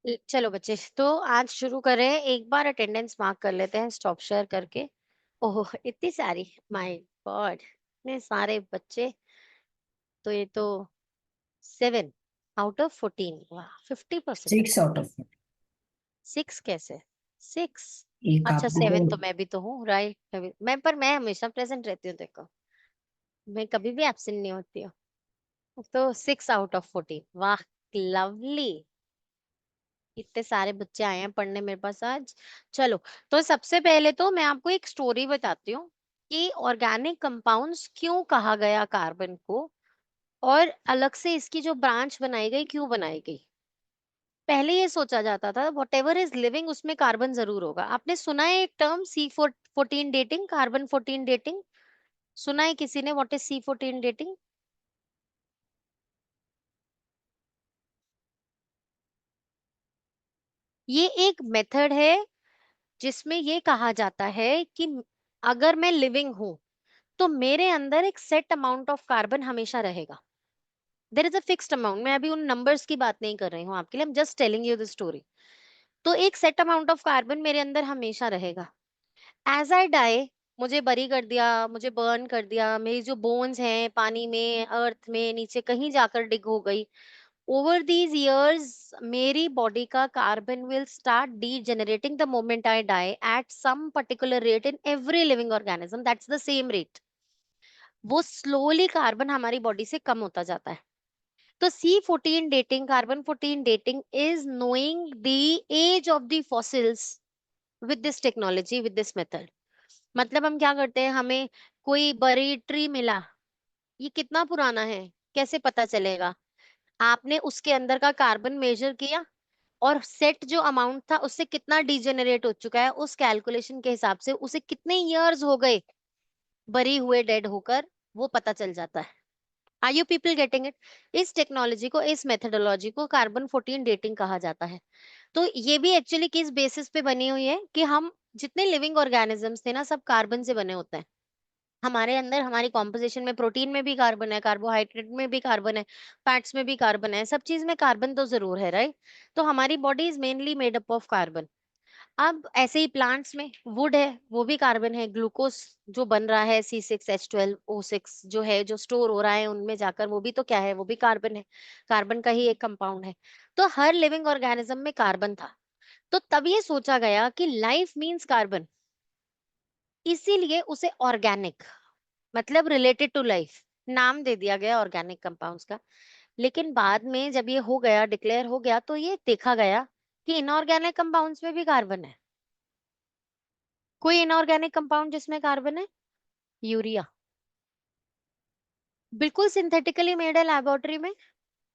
चलो बच्चे, तो आज शुरू करें। एक बार अटेंडेंस मार्क कर लेते हैं स्टॉप शेयर करके। ओह, इतनी सारी! माय गॉड, इतने सारे बच्चे! तो ये तो 7 आउट ऑफ 14। वाह, 50% सिक्स अच्छा। आउट ऑफ 6 कैसे? 6? एक अच्छा, आप भी तो। 7 तो मैं भी तो हूँ, राइट। मैं हमेशा प्रेजेंट रहती हूँ, देखो। मैं कभी भी एब्सेंट नहीं होती हूँ। तो 6 आउट ऑफ 14, वाह, लवली। इतने सारे बच्चे आए हैं पढ़ने मेरे पास आज। चलो, तो सबसे पहले तो मैं आपको एक स्टोरी बताती हूँ कि ऑर्गेनिक कंपाउंड्स क्यों कहा गया कार्बन को, और अलग से इसकी जो ब्रांच बनाई गई क्यों बनाई गई। पहले ये सोचा जाता था वॉट एवर इज लिविंग उसमें कार्बन जरूर होगा। आपने सुना है एक term C14 dating, carbon 14 dating? सुना है किसी ने व्हाट इज C14 डेटिंग? ये एक मेथड है जिसमें ये कहा जाता है कि अगर मैं लिविंग हूं तो मेरे अंदर एक सेट अमाउंट ऑफ कार्बन हमेशा रहेगा। There is a fixed amount. मैं अभी उन नंबर्स की बात नहीं कर रही हूँ आपके लिए, I am just telling you the story. तो एक सेट अमाउंट ऑफ कार्बन मेरे अंदर हमेशा रहेगा। एज आई डाई, मुझे बरी कर दिया, मुझे बर्न कर दिया, मेरी जो बोन्स हैं पानी में, अर्थ में, नीचे कहीं जाकर डिग हो गई। ओवर दीज years मेरी बॉडी का carbon will start degenerating the moment I die at some particular rate in every living organism. That's the same rate. वो स्लोली कार्बन हमारी बॉडी से कम होता जाता है। तो C14 dating, carbon 14 dating is knowing the age of the fossils with this technology, with this method. मतलब हम क्या करते हैं, हमें कोई बरी ट्री मिला, ये कितना पुराना है, कैसे पता चलेगा? आपने उसके अंदर का कार्बन मेजर किया और सेट जो अमाउंट था उससे कितना डिजेनरेट हो चुका है, उस कैलकुलेशन के हिसाब से उसे कितने इयर्स हो गए बरी हुए, डेड होकर, वो पता चल जाता है। Are you people getting it? इस टेक्नोलॉजी को, इस मेथोडोलॉजी को कार्बन 14 डेटिंग कहा जाता है। तो ये भी एक्चुअली किस बेसिस पे बनी हुई है कि हम जितने लिविंग ऑर्गेनिजम्स थे ना, सब कार्बन से बने होते हैं। हमारे अंदर, हमारी कॉम्पोजिशन में, प्रोटीन में भी कार्बन है, कार्बोहाइड्रेट में भी कार्बन है, फैट्स में भी कार्बन है, सब चीज में कार्बन तो जरूर है, राइट? तो हमारी body is mainly made up of carbon. अब ऐसे ही प्लांट्स में वुड है, वो भी कार्बन है। ग्लूकोज जो बन रहा है, C6H12O6 जो है, जो स्टोर हो रहा है उनमें जाकर, वो भी तो क्या है, वो भी कार्बन है। कार्बन का ही एक कंपाउंड है। तो हर लिविंग ऑर्गेनिज्म में कार्बन था। तो तब ये सोचा गया कि लाइफ मीन्स कार्बन, इसीलिए उसे ऑर्गेनिक, मतलब रिलेटेड टू लाइफ, नाम दे दिया गया ऑर्गेनिक कंपाउंड्स का। लेकिन बाद में जब ये हो गया, डिक्लेयर हो गया, तो ये देखा गया कि इनऑर्गेनिक कंपाउंड्स में भी कार्बन है। कोई इनऑर्गेनिक कंपाउंड जिसमें कार्बन है? यूरिया। बिल्कुल सिंथेटिकली मेड है लेबोरेटरी में,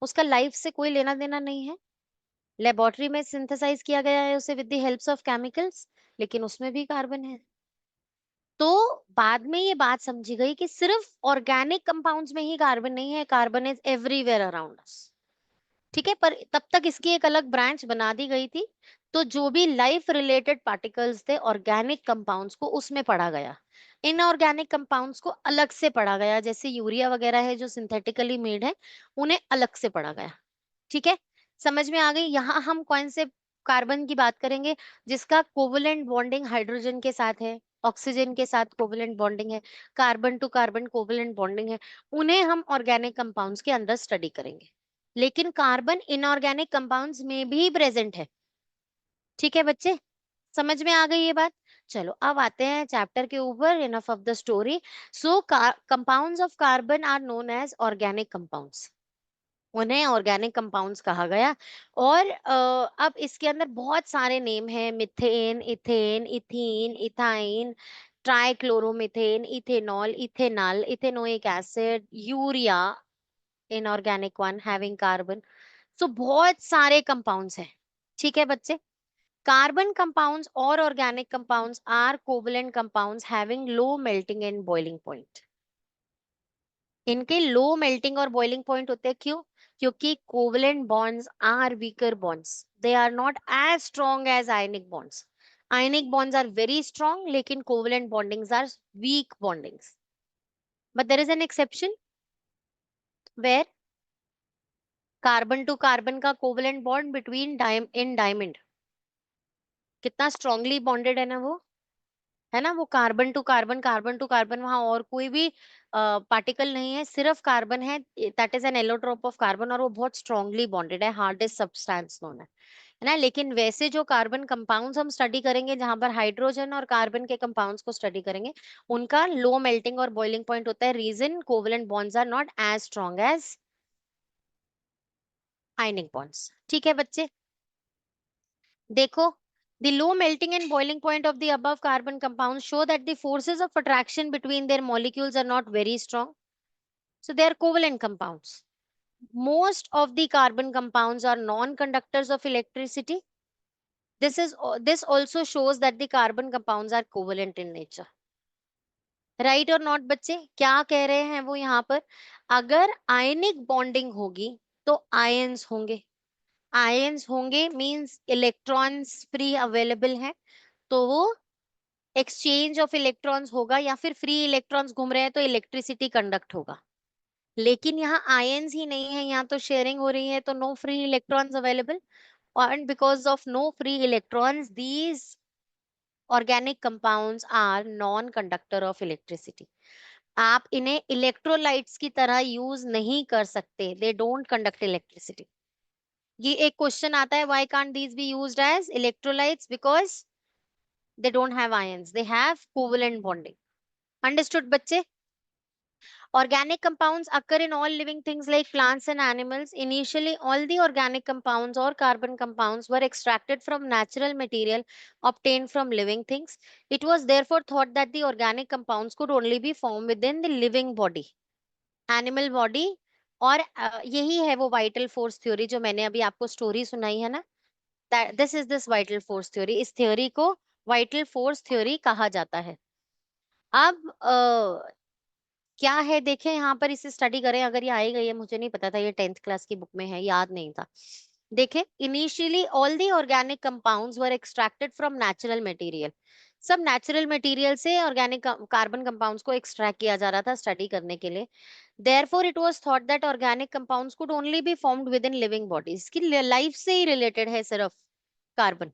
उसका लाइफ से कोई लेना देना नहीं है। लेबोरेटरी में सिंथेसाइज किया गया है उसे with the helps of chemicals, लेकिन उसमें भी कार्बन है। तो बाद में ये बात समझी गई कि सिर्फ ऑर्गेनिक कंपाउंड्स में ही कार्बन नहीं है, carbon is everywhere around us. ठीक है, पर तब तक इसकी एक अलग ब्रांच बना दी गई थी। तो जो भी लाइफ रिलेटेड पार्टिकल्स थे ऑर्गेनिक कंपाउंड्स को, उसमें पढ़ा गया। इनऑर्गेनिक कंपाउंड्स को अलग से पढ़ा गया, जैसे यूरिया वगैरह है जो सिंथेटिकली मेड है, उन्हें अलग से पढ़ा गया। ठीक है, समझ में आ गई? यहाँ हम कौन से कार्बन की बात करेंगे? जिसका कोवलेंट बॉन्डिंग हाइड्रोजन के साथ है, ऑक्सीजन के साथ कोवलेंट बॉन्डिंग है, carbon to carbon covalent bonding है, उन्हें हम ऑर्गेनिक कंपाउंड्स के अंदर स्टडी करेंगे। लेकिन कार्बन इनऑर्गेनिक कंपाउंड्स में भी प्रेजेंट है। ठीक है बच्चे, समझ में आ गई ये बात? चलो, अब आते हैं चैप्टर के ऊपर। Enough of the story. So compounds of carbon are known as organic compounds, उन्हें ऑर्गेनिक कंपाउंड्स कहा गया। और अब इसके अंदर बहुत सारे नेम हैं: methane, ethane, ethene, ethyne, trichloromethane, ethanol, ethanol, ethanoic acid, urea, inorganic one having carbon. So बहुत सारे कंपाउंड्स हैं। ठीक है बच्चे, कार्बन कंपाउंड्स और organic compounds are covalent compounds having low melting and boiling point. इनके लो मेल्टिंग और boiling point होते हैं, क्यों? क्योंकि covalent bonds are weaker bonds, they are not as strong as ionic bonds. Ionic bonds are very strong, लेकिन covalent bondings are weak bondings. But there is an exception, where carbon to carbon का covalent bond between in diamond कितना strongly bonded है ना वो, है ना, वो carbon to carbon, carbon to carbon, वहां और कोई भी पार्टिकल नहीं है, सिर्फ कार्बन है, that is an allotrope of carbon, और वो बहुत स्ट्रांगली बॉन्डेड है, हार्डेस्ट सब्सटेंस नोन है ना। लेकिन वैसे जो कार्बन कंपाउंड्स हम स्टडी करेंगे, जहां पर हाइड्रोजन और कार्बन के कंपाउंड्स को स्टडी करेंगे, उनका लो मेल्टिंग और बॉइलिंग पॉइंट होता है, reason covalent bonds are not as strong as ionic bonds. ठीक है बच्चे, देखो, the low melting and boiling point of the above carbon compounds show that the forces of attraction between their molecules are not very strong, so they are covalent compounds. Most of the carbon compounds are non-conductors of electricity. This also shows that the carbon compounds are covalent in nature. Right or not बच्चे, क्या कह रहे हैं वो यहाँ पर, अगर ionic bonding होगी तो आयंस होंगे, आयंस होंगे मींस इलेक्ट्रॉन्स फ्री अवेलेबल है, तो वो एक्सचेंज ऑफ इलेक्ट्रॉन्स होगा, या फिर फ्री इलेक्ट्रॉन्स घूम रहे हैं तो इलेक्ट्रिसिटी कंडक्ट होगा। लेकिन यहाँ आयंस ही नहीं है, यहाँ तो शेयरिंग हो रही है, तो no free electrons available, and because of no free electrons these organic compounds are non conductor of electricity. आप इन्हें इलेक्ट्रोलाइट्स की तरह यूज नहीं कर सकते, दे डोंट कंडक्ट इलेक्ट्रिसिटी। ये एक क्वेश्चन आता है, why can't these be used as electrolytes, because they don't have ions, they have covalent bonding. Understood बच्चे? Organic compounds occur in all living things like plants and animals. Initially, all the organic compounds or carbon compounds were extracted from natural material obtained from living things. It was therefore thought that the organic compounds could only be formed within the living body, animal body, और यही है वो vital force theory जो मैंने अभी आपको story सुनाई है ना, this is this vital force theory, इस थ्योरी को वाइटल फोर्स थ्योरी कहा जाता है। अब क्या है देखें यहाँ पर, इसे स्टडी करें, अगर ये आई गई है, मुझे नहीं पता था, ये 10th क्लास की बुक में है, याद नहीं था। देखें, initially all the organic compounds were extracted from natural material, सब नेचुरल मटेरियल से ऑर्गेनिक कार्बन कंपाउंड्स को एक्सट्रैक्ट किया जा रहा था स्टडी करने के लिए। Therefore it was thought that organic compounds could only be formed with in living bodies, की लाइफ से ही रिलेटेड है सिर्फ carbon,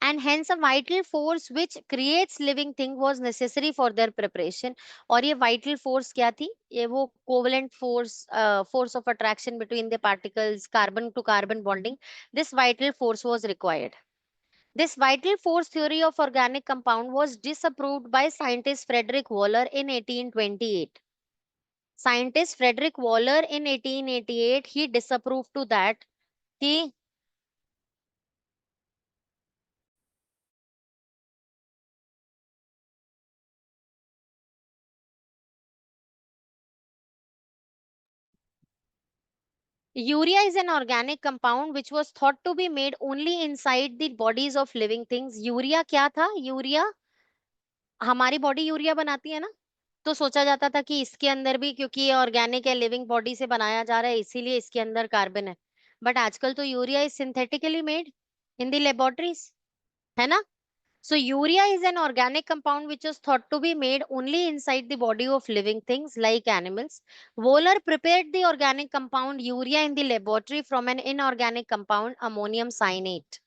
and hence a vital force which creates living thing was necessary for their preparation। और ये vital force क्या थी, ये वो covalent force, force of attraction between the particles, carbon to carbon bonding, this vital force was required। This vital force theory of organic compound was disapproved by scientist Frederick Waller in 1828। Scientist Frederick Waller in 1888 he disapproved to that, he Urea is an organic compound which was thought to be made only inside the bodies of living things। Urea क्या था, urea हमारी body urea बनाती है ना, तो सोचा जाता था कि इसके अंदर भी, क्योंकि ये ऑर्गेनिक है, लिविंग बॉडी से बनाया जा रहा है, इसीलिए इसके अंदर कार्बन है। बट आजकल तो urea is synthetically made in the laboratories, है ना। So urea is an organic compound which is thought to be made only inside the body of living things like animals। Wohler prepared the organic compound urea in the laboratory from an inorganic compound ammonium cyanate।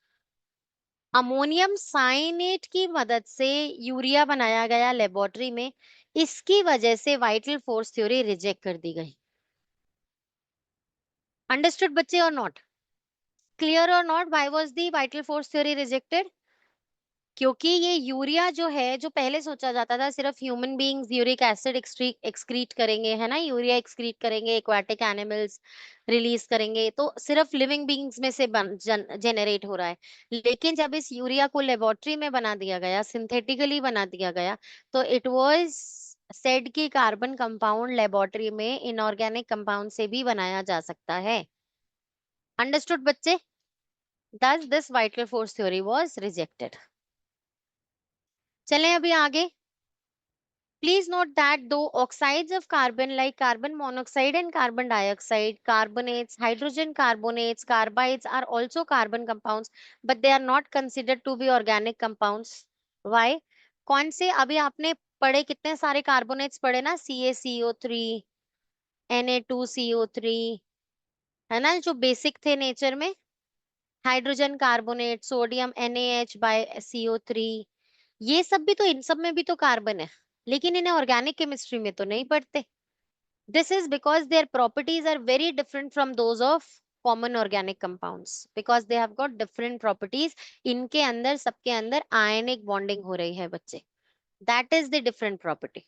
Ammonium cyanate की मदद से urea बनाया गया laboratory में, इसकी वजह से vital force theory reject कर दी गई। अंडरस्टूड बच्चे और नॉट? क्लियर और not, why was the vital force theory rejected? क्योंकि ये यूरिया जो है, जो पहले सोचा जाता था सिर्फ human beings uric acid excrete करेंगे, है ना, यूरिया एक्सक्रीट करेंगे, एक्वाटिक एनिमल्स रिलीज करेंगे, तो सिर्फ लिविंग बीइंग्स में से जनरेट हो रहा है। लेकिन जब इस यूरिया को लेबोरेटरी में बना दिया गया, सिंथेटिकली बना दिया गया, तो इट वाज सेड कि कार्बन कंपाउंड लेबोरेटरी में इनऑर्गेनिक कंपाउंड से भी बनाया जा सकता है। अंडरस्टूड बच्चे? thus this vital force theory was rejected। चलें अभी आगे। Please note that though oxides of carbon like carbon monoxide and carbon dioxide, carbonates, hydrogen carbonates, carbides are also carbon compounds, but they are not considered to be organic compounds। Why? कौन से, अभी आपने पढ़े कितने सारे carbonates पढ़े ना, CaCO3, Na2CO3, है ना, जो बेसिक थे नेचर में, हाइड्रोजन कार्बोनेट, सोडियम NaH/CO3, ये सब भी तो, इन सब में भी तो कार्बन है, लेकिन इन्हें ऑर्गेनिक केमिस्ट्री में तो नहीं पढ़ते। This is because their properties are very different from those of common organic compounds, because they have got different properties. इनके अंदर, सबके अंदर आयनिक बॉन्डिंग हो रही है बच्चे, that is the different property.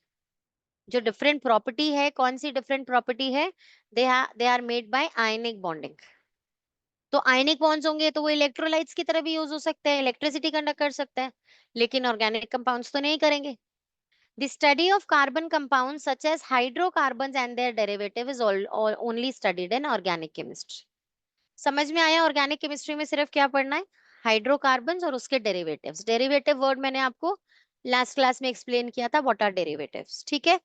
जो different property है, कौन सी different property है? They are made by ionic bonding. तो आयनिक बॉन्ड्स होंगे तो वो इलेक्ट्रोलाइट्स की तरह भी यूज हो सकते हैं, इलेक्ट्रिसिटी कंडक्ट कर सकते हैं, लेकिन ऑर्गेनिक कंपाउंड्स तो नहीं करेंगे। The study of carbon compounds such as hydrocarbons and their derivative is only studied in organic chemistry. समझ में आया? ऑर्गेनिक केमिस्ट्री में सिर्फ क्या पढ़ना है? हाइड्रोकार्बन्स और उसके डेरिवेटिव्स। डेरिवेटिव वर्ड मैंने आपको लास्ट क्लास में एक्सप्लेन किया था, व्हाट आर डेरिवेटिव्स, ठीक है।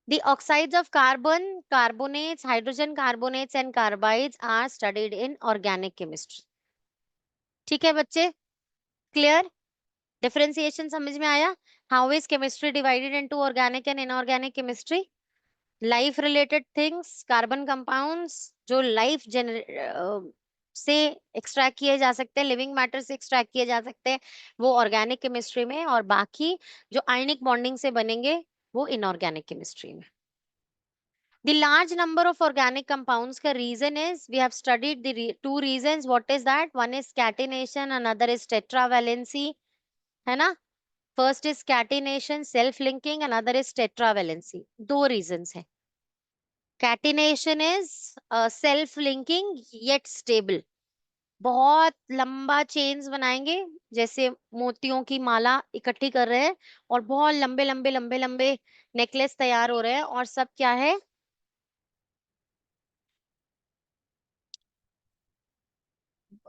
The oxides of carbon, carbonates, hydrogen carbonates and carbides are studied in organic chemistry. ठीक है बच्चे, क्लियर? डिफरेंशिएशन समझ में आया? How is chemistry divided into organic and inorganic chemistry? Life related things, carbon compounds जो life से extract किए जा सकते हैं, लिविंग मैटर से एक्सट्रैक्ट किए जा सकते हैं, वो ऑर्गेनिक केमिस्ट्री में, और बाकी जो आयनिक बॉन्डिंग से बनेंगे वो इनऑर्गेनिक केमिस्ट्री में। The large number of organic compounds का reason is, we have studied the two reasons. What is that? One is catenation, another is tetravalency, है ना? First is catenation, self linking, another is tetravalency. दो reasons है। Catenation is self linking yet stable. बहुत लंबा chains बनाएंगे, जैसे मोतियों की माला इकट्ठी कर रहे हैं, और बहुत लंबे लंबे लंबे लंबे नेकलेस तैयार हो रहे हैं, और सब क्या है?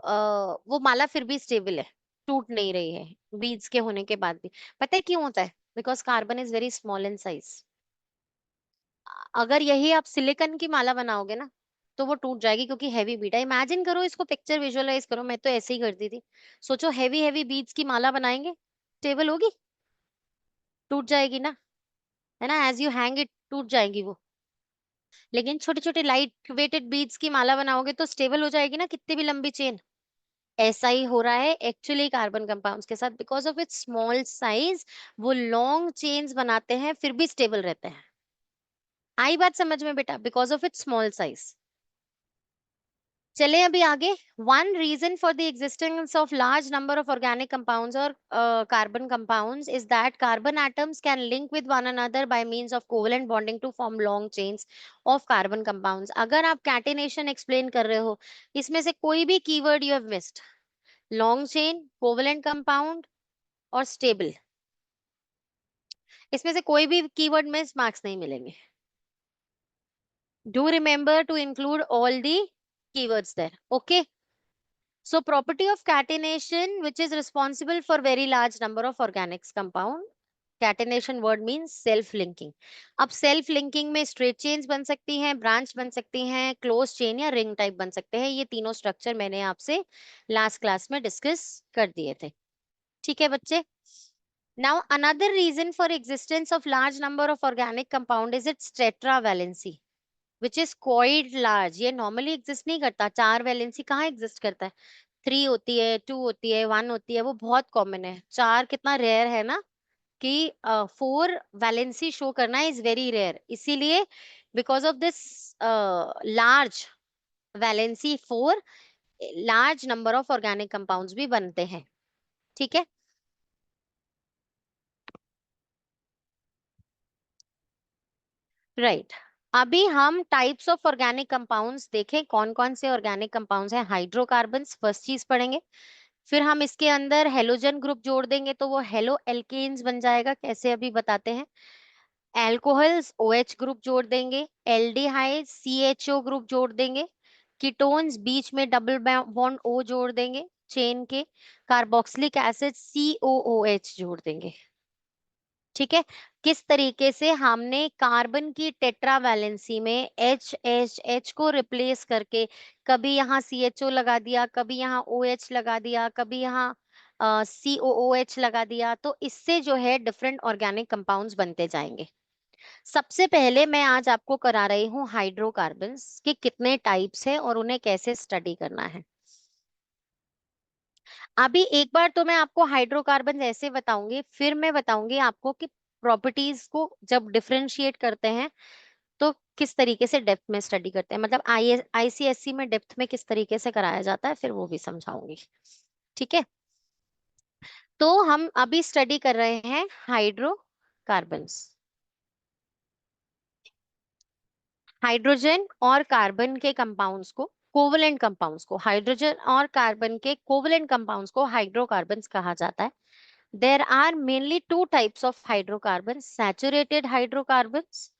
वो माला फिर भी स्टेबल है, टूट नहीं रही है बीड्स के होने के बाद भी। पता है क्यों होता है? Because carbon is very small in size. अगर यही आप सिलिकॉन की माला बनाओगे ना, तो वो टूट जाएगी, क्योंकि हैवी बीड है। इमेजिन करो, इसको पिक्चर विजुअलाइज करो, मैं तो ऐसे ही करती थी। सोचो हैवी हैवी बीड्स की माला बनाएंगे, स्टेबल होगी? टूट जाएगी ना, है ना? एज यू हैंग इट टूट जाएगी वो। लेकिन छोटे छोटे लाइट वेटेड बीड्स की माला बनाओगे तो स्टेबल हो जाएगी ना, कितनी भी लंबी चेन। ऐसा ही हो रहा है एक्चुअली कार्बन कंपाउंड्स के साथ, because of its small size वो लॉन्ग चेन्स बनाते हैं, फिर भी स्टेबल रहते हैं। आई बात समझ में बेटा? Because of its small size. चले अभी आगे। One reason for the existence of large number of organic compounds और carbon compounds is that carbon atoms can link with one another by means of covalent bonding to form long chains of carbon compounds. अगर आप catenation explain कर रहे हो, इसमें से कोई भी keyword you have missed, long chain, covalent compound और स्टेबल, इसमें से कोई भी कीवर्ड में मार्क्स नहीं मिलेंगे। Do remember to include all the keywords there, okay? So property of catenation, which is responsible for very large number of organics compound. Catenation word means self linking. अब self linking में straight chains बन सकती हैं, branch बन सकती हैं, close chain या ring type बन सकते हैं। ये तीनों structure मैंने आपसे last class में discuss कर दिए थे। ठीक है बच्चे? Now another reason for existence of large number of organic compound is its tetravalency, which is quite large. ये normally exist नहीं करता। चार वैलेंसी कहाँ exist करता है? 3 होती है, 2 होती है, 1 होती है, वो बहुत कॉमन है। 4 कितना रेयर है ना, कि 4 वैलेंसी शो करना इज वेरी रेयर। इसीलिए because of this large valency 4, large number of organic compounds भी बनते हैं। ठीक है, राइट। अभी हम टाइप्स ऑफ ऑर्गेनिक कंपाउंड्स देखें, कौन कौन से ऑर्गेनिक कंपाउंड्स हैं। हाइड्रोकार्बन्स फर्स्ट चीज पढ़ेंगे, फिर हम इसके अंदर हेलोजन ग्रुप जोड़ देंगे तो वो हेलो एल्केन्स बन जाएगा। कैसे अभी बताते हैं। एल्कोहल्स OH ग्रुप जोड़ देंगे, एल्डिहाइड CHO ग्रुप जोड़ देंगे, कीटोन्स बीच में डबल बॉन्ड O जोड़ देंगे चेन के, कार्बोक्सिलिक एसिड COOH जोड़ देंगे। ठीक है, किस तरीके से हमने कार्बन की टेट्रा वैलेंसी में H को रिप्लेस करके कभी यहाँ CHO लगा दिया, कभी यहाँ OH लगा दिया, कभी यहाँ COOH लगा दिया, तो इससे जो है डिफरेंट ऑर्गेनिक कंपाउंड्स बनते जाएंगे। सबसे पहले मैं आज आपको करा रही हूँ हाइड्रोकार्बन्स के कितने टाइप्स है और उन्हें कैसे स्टडी करना है। अभी एक बार तो मैं आपको हाइड्रोकार्बन ऐसे बताऊंगी, फिर मैं बताऊंगी आपको कि प्रॉपर्टीज को जब डिफरेंशिएट करते हैं तो किस तरीके से डेप्थ में स्टडी करते हैं, मतलब आईसीएससी में डेप्थ में किस तरीके से कराया जाता है, फिर वो भी समझाऊंगी। ठीक है, तो हम अभी स्टडी कर रहे हैं हाइड्रोकार्बन्स। हाइड्रोजन और कार्बन के कंपाउंड्स को, कोवलेंट कंपाउंड्स को, हाइड्रोजन और कार्बन के कोवलेंट कंपाउंड्स को हाइड्रोकार्बन्स कहा जाता है। There are mainly two types of hydrocarbons, saturated hydrocarbons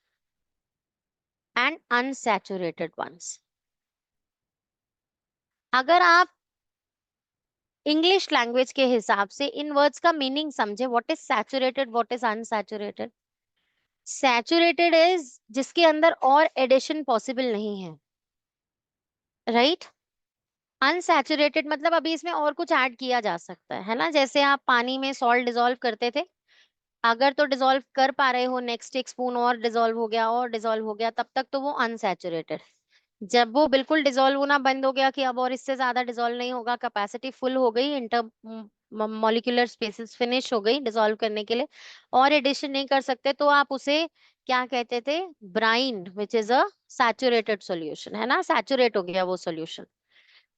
and unsaturated ones. अगर आप इंग्लिश लैंग्वेज के हिसाब से इन वर्ड्स का मीनिंग समझे, what is saturated, what is unsaturated. Saturated is जिसके अंदर और एडिशन पॉसिबल नहीं है, राइट। अनसैचुरेटेड मतलब अभी इसमें और कुछ ऐड किया जा सकता है ना, जैसे आप पानी में सॉल्ट डिसॉल्व करते थे, अगर तो डिसॉल्व कर पा रहे हो, नेक्स्ट एक स्पून और डिसॉल्व हो गया और डिसॉल्व हो गया, तब तक तो वो अनसैचुरेटेड। जब वो बिल्कुल डिसॉल्व होना बंद हो गया कि अब और इससे ज्यादा डिसॉल्व नहीं होगा, कैपेसिटी फुल हो गई, इंटर मॉलिक्यूलर स्पेसिस फिनिश हो गई डिसॉल्व करने के लिए, और एडिशन नहीं कर सकते, तो आप उसे क्या कहते थे, brine, which is a saturated solution, है ना, सैचुरेट हो गया वो सॉल्यूशन।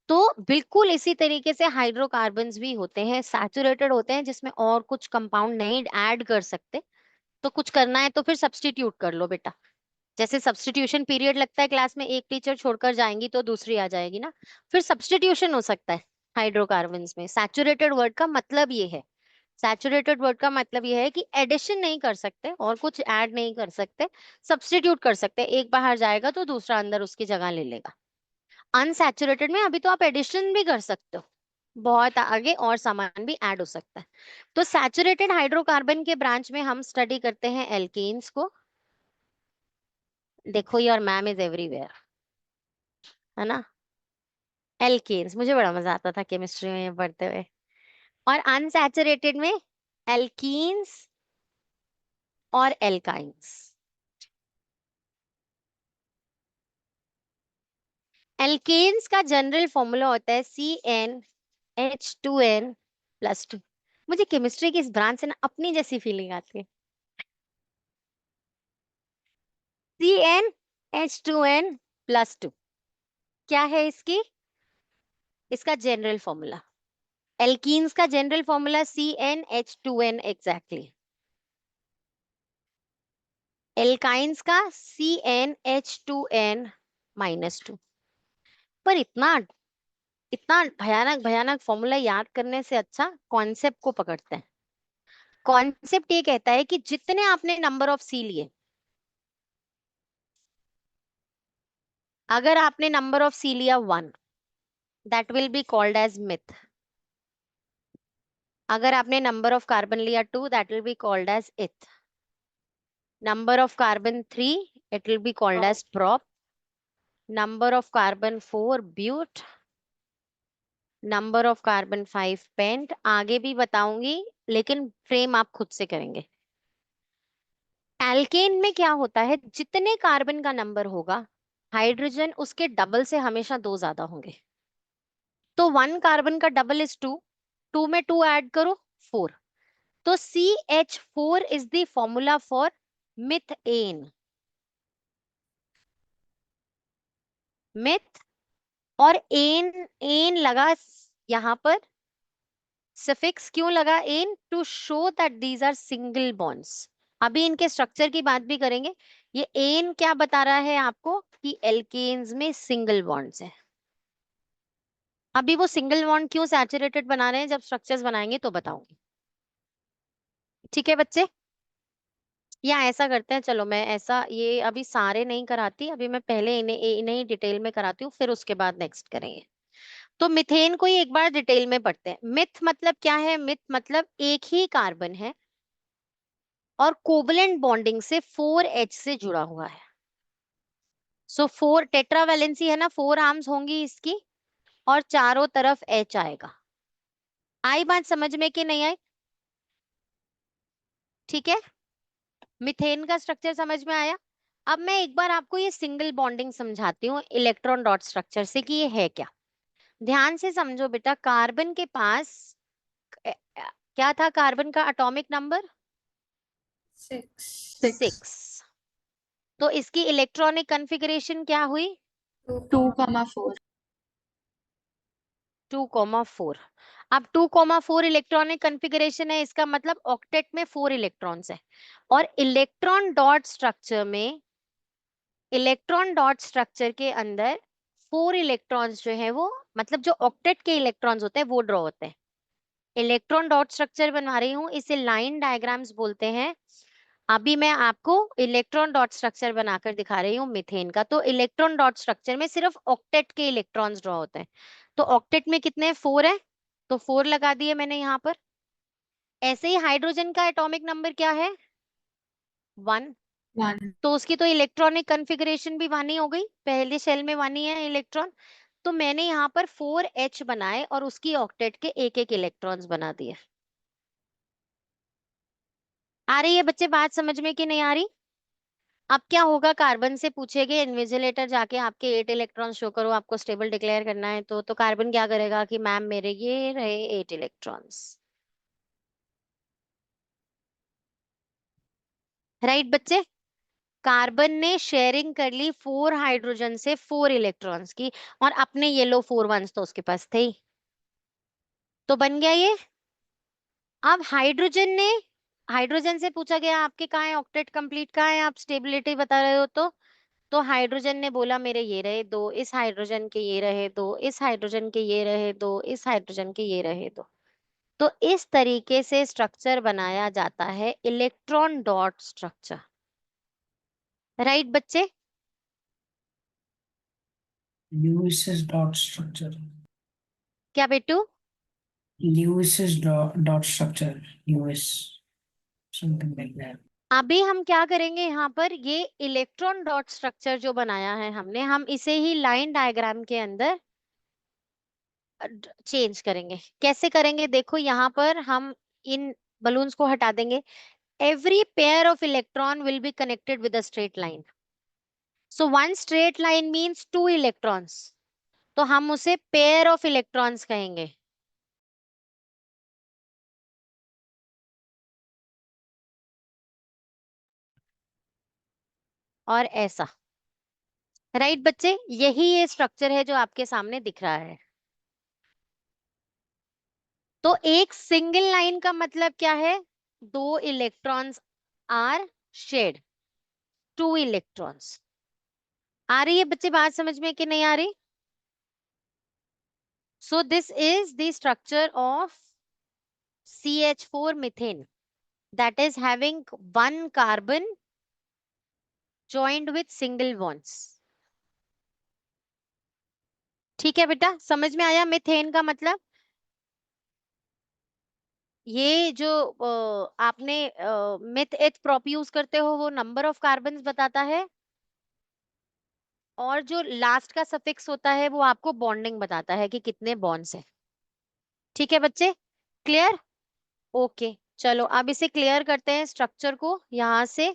तो बिल्कुल इसी तरीके से हाइड्रोकार्बन्स भी होते हैं, सैचुरेटेड होते हैं जिसमें और कुछ कंपाउंड नहीं ऐड कर सकते। तो कुछ करना है तो फिर सब्स्टिट्यूट कर लो बेटा, जैसे सब्स्टिट्यूशन पीरियड लगता है क्लास में, एक टीचर छोड़कर जाएंगी तो दूसरी आ जाएगी ना, फिर सब्स्टिट्यूशन हो सकता है हाइड्रोकार्बन्स में। सैचुरेटेड वर्ड का मतलब ये है, सैचुरेटेड वर्ड का मतलब ये है कि एडिशन नहीं कर सकते और कुछ ऐड नहीं कर सकते, सब्स्टिट्यूट कर सकते, एक बाहर जाएगा तो दूसरा अंदर उसकी जगह ले लेगा। अनसैचुरेटेड में अभी तो आप एडिशन भी कर सकते हो, बहुत आगे और सामान भी ऐड हो सकता है। तो सैचुरेटेड हाइड्रोकार्बन के ब्रांच में हम स्टडी करते हैं एल्केन्स को। देखो योर मैम इज एवरीवेयर, है ना। एल्केन्स मुझे बड़ा मजा आता था केमिस्ट्री में पढ़ते हुए। और अनसैचुरेटेड में एल्कीन्स और एल्काइंस। एल्केन्स का जनरल फॉर्मूला होता है CnH2n+2। मुझे केमिस्ट्री की इस ब्रांच से ना अपनी जैसी फीलिंग आती है। CnH2n+2 क्या है इसकी, इसका जनरल फॉर्मूला। एल्कीन्स का general formula CnH2n exactly. Alkynes का CnH2n-2। पर इतना इतना भयानक भयानक फॉर्मूला याद करने से अच्छा कॉन्सेप्ट को पकड़ते हैं। कॉन्सेप्ट ये कहता है कि जितने आपने नंबर ऑफ सी लिए, अगर आपने नंबर ऑफ सी लिया 1, that will be called as meth. अगर आपने नंबर ऑफ कार्बन लिया 2, that will be called as eth. Number of carbon 3, it will be called as prop। Number of carbon 4, but. Number of carbon 5, pent. आगे भी बताऊंगी लेकिन frame आप खुद से करेंगे। एल्केन में क्या होता है, जितने कार्बन का नंबर होगा, हाइड्रोजन उसके डबल से हमेशा 2 ज्यादा होंगे। तो 1 कार्बन का डबल इज 2, 2 में 2 ऐड करो 4। तो CH4 is the formula for methane. Meth और एन, एन लगा यहां पर, सफिक्स क्यों लगा ane, to show that these are single bonds. अभी इनके स्ट्रक्चर की बात भी करेंगे। ये एन क्या बता रहा है आपको कि एल्केन्स में सिंगल बॉन्ड्स है। अभी वो सिंगल बॉन्ड क्यों सैचुरेटेड बना रहे हैं, जब स्ट्रक्चर्स बनाएंगे तो बताऊंगी। ठीक है बच्चे, या ऐसा करते हैं, चलो मैं ऐसा ये अभी सारे नहीं कराती, अभी मैं पहले इन्हें ही डिटेल में कराती हूँ, फिर उसके बाद नेक्स्ट करेंगे। तो मिथेन को ही एक बार डिटेल में पढ़ते हैं। मिथ मतलब क्या है, मिथ मतलब एक ही कार्बन है और कोवलेंट बॉन्डिंग से 4H से जुड़ा हुआ है। सो 4 टेट्रावैलेंसी है ना, 4 आर्म्स होंगी इसकी और चारों तरफ H आएगा। आई बात समझ में कि नहीं आई, ठीक है। मीथेन का स्ट्रक्चर समझ में आया। अब मैं एक बार आपको ये सिंगल बॉन्डिंग समझाती हूँ इलेक्ट्रॉन डॉट स्ट्रक्चर से कि ये है क्या। ध्यान से समझो बेटा, कार्बन के पास क्या था, कार्बन का एटॉमिक नंबर 6 6। तो इसकी इलेक्ट्रॉनिक कॉन्फ़िगरेशन क्या हुई, 2,4 2,4। अब 2,4 इलेक्ट्रॉनिक कॉन्फ़िगरेशन है, इसका मतलब ऑक्टेट में 4 इलेक्ट्रॉन्स है। और इलेक्ट्रॉन डॉट स्ट्रक्चर के अंदर 4 इलेक्ट्रॉन्स जो है वो, मतलब जो ऑक्टेट के इलेक्ट्रॉन्स होते हैं वो ड्रॉ होते हैं। इलेक्ट्रॉन डॉट स्ट्रक्चर बना रही हूँ, इसे लाइन डायग्राम्स बोलते हैं। अभी मैं आपको इलेक्ट्रॉन डॉट स्ट्रक्चर बनाकर दिखा रही हूँ मीथेन का। तो इलेक्ट्रॉन डॉट स्ट्रक्चर में सिर्फ ऑक्टेट के इलेक्ट्रॉन्स ड्रॉ होते हैं। तो ऑक्टेट में कितने, 4 है, तो 4 लगा दिए मैंने यहाँ पर। ऐसे ही हाइड्रोजन का एटॉमिक नंबर क्या है, 1। 1 तो उसकी तो इलेक्ट्रॉनिक कॉन्फ़िगरेशन भी 1 ही हो गई, पहले शेल में 1 ही है इलेक्ट्रॉन। तो मैंने यहाँ पर 4H बनाए और उसकी ऑक्टेट के एक एक इलेक्ट्रॉन्स बना दिए। आ रही है बच्चे बात समझ में कि नहीं आ रही। अब क्या होगा, कार्बन से पूछेंगे इन्विजिलेटर जाके आपके 8 इलेक्ट्रॉन शो करो, आपको स्टेबल डिक्लेयर करना है। तो कार्बन क्या करेगा कि मैम मेरे ये रहे 8 इलेक्ट्रॉन्स। राइट बच्चे, कार्बन ने शेयरिंग कर ली 4 हाइड्रोजन से 4 इलेक्ट्रॉन्स की, और अपने येलो 4 वंस तो उसके पास थे ही। तो बन गया ये। अब हाइड्रोजन से पूछा गया आपके कहाँ है ऑक्टेट कंप्लीट, कहाँ है, आप स्टेबिलिटी बता रहे हो। तो हाइड्रोजन ने बोला मेरे ये रहे 2, इस हाइड्रोजन के ये रहे 2, इस हाइड्रोजन के ये रहे 2, इस हाइड्रोजन के ये रहे 2। तो इस तरीके से स्ट्रक्चर बनाया जाता है इलेक्ट्रॉन डॉट स्ट्रक्चर। राइट बच्चे, Lewis's dot structure. क्या बेटू, Lewis's dot structure. Lewis, something like that. अभी हम क्या करेंगे यहाँ पर, ये इलेक्ट्रॉन डॉट स्ट्रक्चर जो बनाया है हमने, हम इसे ही लाइन डायग्राम के अंदर चेंज करेंगे। कैसे करेंगे देखो, यहाँ पर हम इन बलून्स को हटा देंगे। Every pair of electron will be connected with a straight line. So one straight line means 2 electrons, तो हम उसे पेयर ऑफ इलेक्ट्रॉन्स कहेंगे। और ऐसा, राइट बच्चे, यही ये स्ट्रक्चर है जो आपके सामने दिख रहा है। तो एक सिंगल लाइन का मतलब क्या है, 2 इलेक्ट्रॉन्स आर शेड, 2 इलेक्ट्रॉन्स। आ रही है बच्चे बात समझ में कि नहीं आ रही। So this is the structure of CH4 methane, that is having 1 carbon joined with single bonds। ठीक है बेटा, समझ में आया मीथेन का मतलब। ये जो आपने मिथ एथ प्रॉप यूज करते हो वो नंबर ऑफ कार्बन बताता है, और जो लास्ट का सफिक्स होता है वो आपको बॉन्डिंग बताता है कि कितने बॉन्ड्स है। ठीक है बच्चे, क्लियर, ओके। चलो अब इसे क्लियर करते हैं स्ट्रक्चर को यहां से।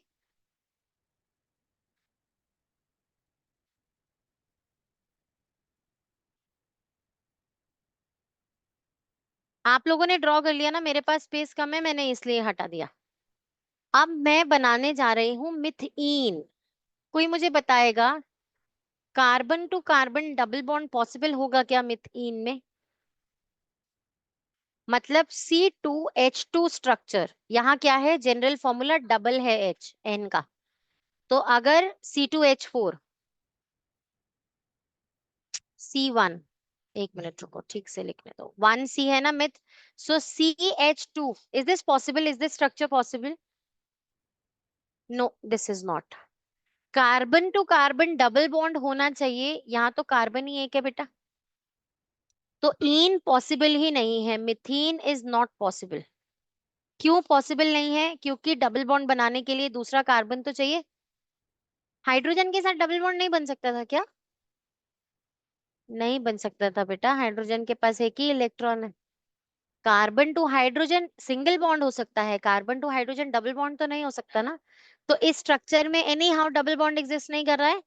आप लोगों ने ड्रॉ कर लिया ना, मेरे पास स्पेस कम है, मैंने इसलिए हटा दिया। अब मैं बनाने जा रही हूँ मिथइन। कोई मुझे बताएगा carbon to carbon double bond possible होगा क्या मिथइन में। मतलब C2H2 स्ट्रक्चर, यहाँ क्या है, जनरल फॉर्मूला डबल है H N का। तो अगर C2H4 C1, एक मिनट रुको ठीक से लिखने दो, 1C है ना meth, so CH2, is this possible, is this structure possible, no this is not. Carbon to carbon double bond होना चाहिए, यहाँ तो कार्बन ही एक है बेटा। तो इन पॉसिबल ही नहीं है, मिथीन इज नॉट पॉसिबल। क्यों पॉसिबल नहीं है, क्योंकि डबल बॉन्ड बनाने के लिए दूसरा कार्बन तो चाहिए। हाइड्रोजन के साथ डबल बॉन्ड नहीं बन सकता था क्या, नहीं बन सकता था बेटा, हाइड्रोजन के पास एक ही इलेक्ट्रॉन है। Carbon to hydrogen single bond हो सकता है, carbon to hydrogen double bond तो नहीं हो सकता ना। तो इस स्ट्रक्चर में anyhow double bond exist नहीं कर रहा है,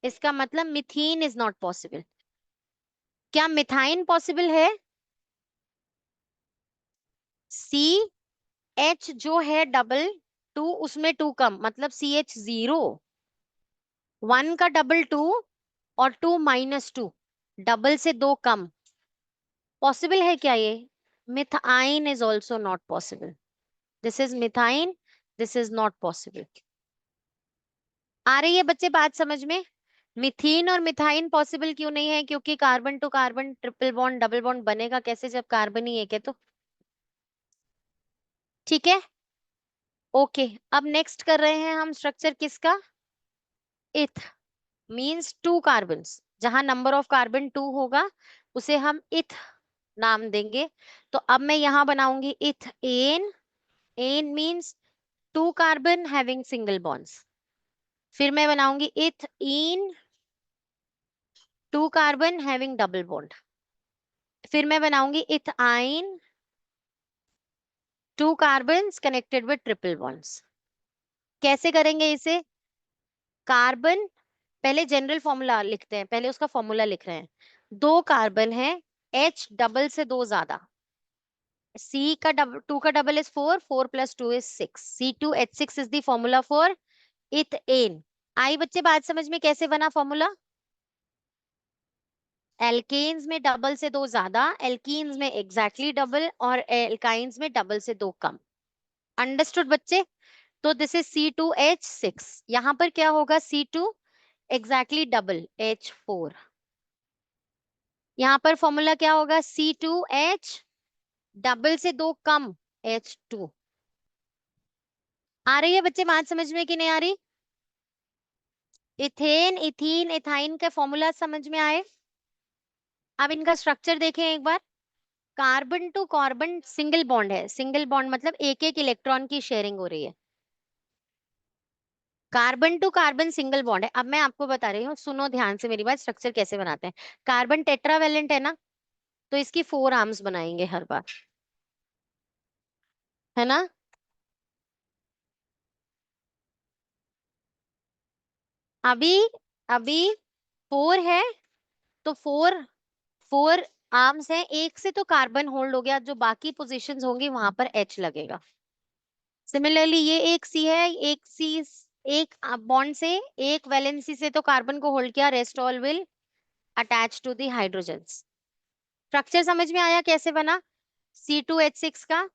इसका मतलब मिथीन इज नॉट पॉसिबल। क्या मिथाइन पॉसिबल है? सी एच जो है डबल, टू उसमें टू कम, मतलब सी एच जीरो, वन का डबल टू, और टू माइनस टू, डबल से दो कम, पॉसिबल है क्या ये? Methyne is also not possible. This is methyne, this is not possible. आ रही है बच्चे बात समझ में? मिथीन और मिथाइन पॉसिबल क्यों नहीं है? क्योंकि carbon to carbon triple bond double bond बनेगा कैसे जब कार्बन ही एक है तो। ठीक है, ओके। अब नेक्स्ट कर रहे हैं हम स्ट्रक्चर किसका? इथ, मींस टू कार्बन्स, जहां नंबर ऑफ कार्बन टू होगा उसे हम इथ नाम देंगे। तो अब मैं यहां बनाऊंगी ethane, ane means two carbon having single bonds. फिर मैं बनाऊंगी ethene, two carbon having double bond. फिर मैं बनाऊंगी ethyne, two carbons connected with triple bonds. कैसे करेंगे इसे? कार्बन, पहले जनरल फॉर्मूला लिखते हैं, पहले उसका फॉर्मूला लिख रहे हैं। दो कार्बन है, H डबल से दो ज्यादा, C का डबल, टू का double is four, four plus two is six, C2H6 is the formula for ethane. आई बच्चे बात समझ में कैसे बना फॉर्मूला? एल्केन्स में डबल से दो ज्यादा, एल्कीन्स में एग्जैक्टली डबल, और एल्काइंस में डबल से दो कम। अंडरस्टूड बच्चे? तो दिस इज C2H6, यहां पर क्या होगा? C2 एग्जैक्टली डबल H4, यहाँ पर फॉर्मूला क्या होगा? C2H डबल से दो कम H2। आ रही है बच्चे बात समझ में कि नहीं आ रही? इथेन, इथीन, इथाइन का फॉर्मूला समझ में आए? अब इनका स्ट्रक्चर देखें एक बार। Carbon to carbon single bond है, सिंगल बॉन्ड मतलब एक एक इलेक्ट्रॉन की शेयरिंग हो रही है। Carbon to carbon single bond है। अब मैं आपको बता रही हूँ, सुनो ध्यान से मेरी बात, स्ट्रक्चर कैसे बनाते हैं। कार्बन टेट्रावेलेंट है ना, तो इसकी फोर आर्म्स बनाएंगे हर बार, है ना? अभी अभी फोर है, तो फोर, फोर आर्म्स हैं, एक से तो कार्बन होल्ड हो गया, जो बाकी पोजीशंस होंगी वहां पर एच लगेगा। सिमिलरली ये एक सी है, एक सी, एक बॉन्ड से, एक वैलेंसी से तो कार्बन को होल्ड किया, rest all will attach to the hydrogens. Structure समझ में आया कैसे बना C2H6 का?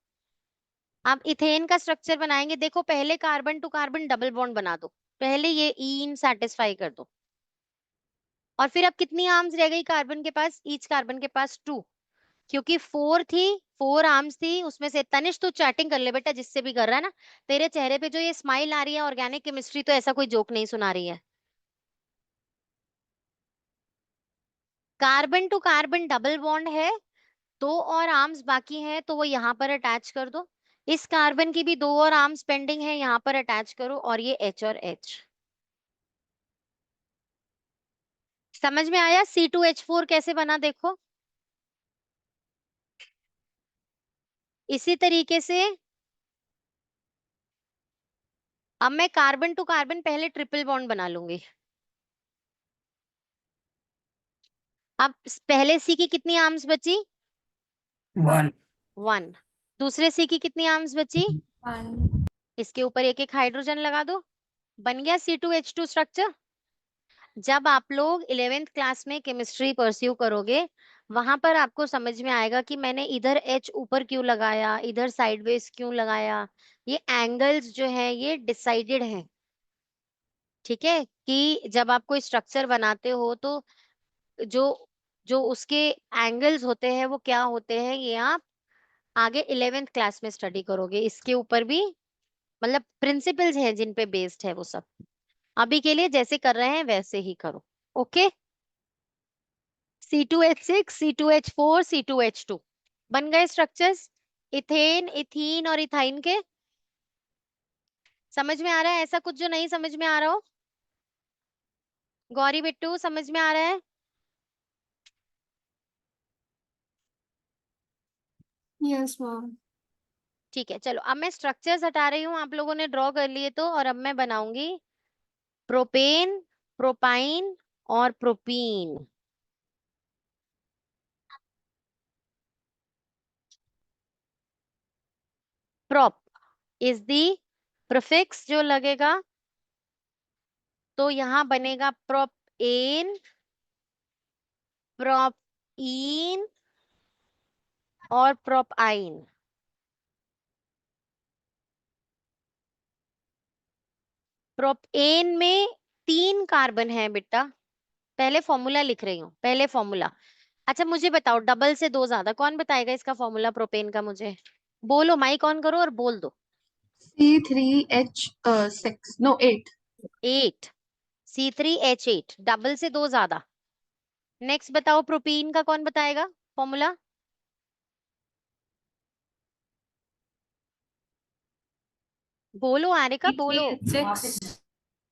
अब इथेन का स्ट्रक्चर बनाएंगे। देखो पहले carbon to carbon double bond बना दो, पहले ये इन सेटिस्फाई कर दो, और फिर अब कितनी आर्म्स रह गई कार्बन के पास? ईच कार्बन के पास टू, क्योंकि फोर थी, फोर आर्म्स थी उसमें से। तनिष तू चैटिंग कर ले बेटा, जिससे भी कर रहा है ना। तेरे चेहरे पे जो ये स्माइल आ रही है, ऑर्गेनिक केमिस्ट्री, तो ऐसा कोई जोक नहीं सुना रही है। Carbon to carbon double bond है, दो और आर्म्स बाकी हैं, तो वो यहाँ पर अटैच कर दो। इस कार्बन की भी दो और आर्म्स पेंडिंग है, यहाँ पर अटैच करो, और ये H और H। समझ में आया C2H4 कैसे बना? देखो इसी तरीके से। अब मैं कार्बन टू कार्बन पहले ट्रिपल बॉन्ड बना लूंगी। अब पहले सी की कितनी आर्म्स बची? वन। वन। दूसरे सी की कितनी आर्म्स बची? वन। इसके ऊपर एक एक हाइड्रोजन लगा दो, बन गया C2H2 स्ट्रक्चर। जब आप लोग 11th क्लास में केमिस्ट्री परस्यू करोगे, वहां पर आपको समझ में आएगा कि मैंने इधर H ऊपर क्यों लगाया, इधर साइडवेज क्यों लगाया। ये एंगल्स जो है ये डिसाइडेड हैं, ठीक है? कि जब आप कोई स्ट्रक्चर बनाते हो तो जो जो उसके एंगल्स होते हैं वो क्या होते हैं, ये आप आगे 11th क्लास में स्टडी करोगे। इसके ऊपर भी मतलब प्रिंसिपल्स हैं जिन पे बेस्ड है वो सब। अभी के लिए जैसे कर रहे हैं वैसे ही करो, ओके? C2H6, C2H4, C2H2 बन गए स्ट्रक्चर्स, इथेन, इथीन और इथाइन के। समझ में आ रहा है? ऐसा कुछ जो नहीं समझ में आ रहा हो? गौरी बिट्टू समझ में आ रहा है? Yes ma'am. ठीक है, चलो अब मैं स्ट्रक्चर्स हटा रही हूँ, आप लोगों ने ड्रॉ कर लिए तो, और अब मैं बनाऊंगी प्रोपेन, प्रोपाइन और propene. Prop is the prefix जो लगेगा, तो यहां बनेगा प्रोपेन, प्रोपीन और प्रोपाइन। प्रोपेन में 3 कार्बन है बेटा, पहले फॉर्मूला लिख रही हूँ, पहले फॉर्मूला। अच्छा मुझे बताओ, डबल से 2 ज्यादा, कौन बताएगा इसका फॉर्मूला प्रोपेन का मुझे? बोलो, माइक ऑन करो और बोल दो। C3H6 no 8. 8, C3H8, डबल से 2 ज्यादा। नेक्स्ट बताओ, प्रोपीन का कौन बताएगा फॉर्मूला? बोलो आरिका, बोलो। C3H6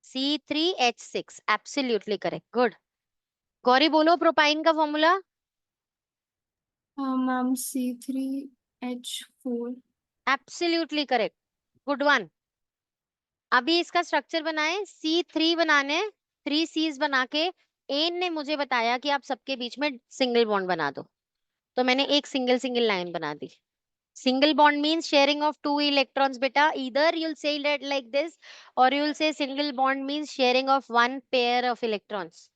C3H6, absolutely correct, good. Gauri बोलो प्रोपाइन का formula. Ma'am C3H4. Absolutely correct, good one. अभी इसका स्ट्रक्चर बनाए, C3 बनाने, 3 C's बना के एन ने मुझे बताया कि आप सबके बीच में सिंगल बॉन्ड बना दो, तो मैंने एक सिंगल सिंगल लाइन बना दी। Single bond means sharing of 2 electrons, beta. Either you'll say that like this, or you'll say single bond means sharing of 1 pair of electrons.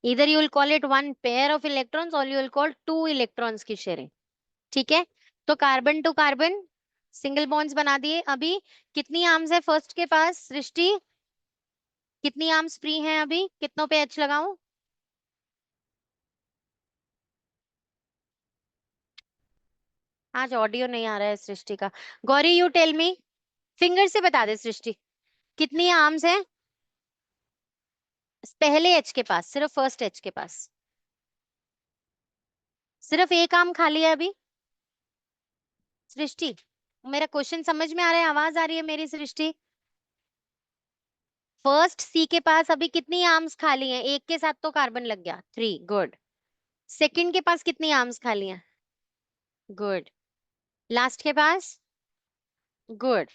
Either you will call it 1 pair of electrons, or you will call 2 electrons की sharing. ठीक है, तो carbon to carbon single bonds बना दिए। अभी कितनी arms है first के पास सृष्टि? कितनी आर्म्स फ्री हैं अभी? कितनों पे एच लगाऊं? आज ऑडियो नहीं आ रहा है सृष्टि का। Gauri you tell me, finger से बता दे सृष्टि, कितनी आर्म्स है पहले एच के पास, सिर्फ फर्स्ट एच के पास? सिर्फ एक आर्म खाली है अभी सृष्टि? मेरा क्वेश्चन समझ में आ रहा है? आवाज आ रही है मेरी सृष्टि? फर्स्ट सी के पास अभी कितनी आर्म्स खाली हैं? एक के साथ तो कार्बन लग गया, 3, गुड। सेकंड के पास कितनी आर्म्स खाली हैं? गुड। लास्ट के पास? गुड।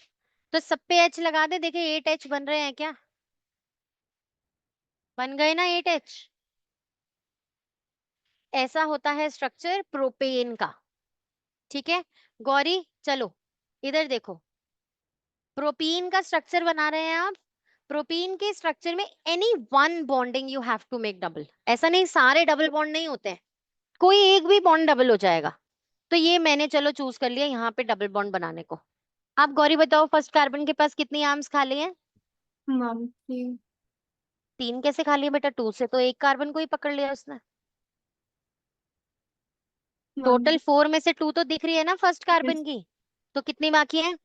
तो सब पे एच लगा दे, देखे 8 एच बन रहे हैं क्या? बन गए ना 8 एच? ऐसा होता है स्ट्रक्चर प्रोपेन का। ठीक है गौरी, चलो इधर देखो, प्रोपीन का स्ट्रक्चर बना रहे हैं आप। प्रोपीन के स्ट्रक्चर में any one bonding you have to make double, ऐसा नहीं सारे डबल बॉन्ड नहीं होते हैं, कोई एक भी बॉन्ड डबल हो जाएगा। तो ये मैंने चलो चूज कर लिया यहाँ पे डबल बॉन्ड बनाने को। आप गौरी बताओ, फर्स्ट कार्बन के पास कितनी आर्म्स खाली हैं? मैम 3. 3 कैसे खाली है बेटा? 2 से तो एक कार्बन को ही पकड़ लिया उसने। मैम टोटल 4 में से 2 तो दिख रही है ना फर्स्ट कार्बन की, तो कितनी बाकी है?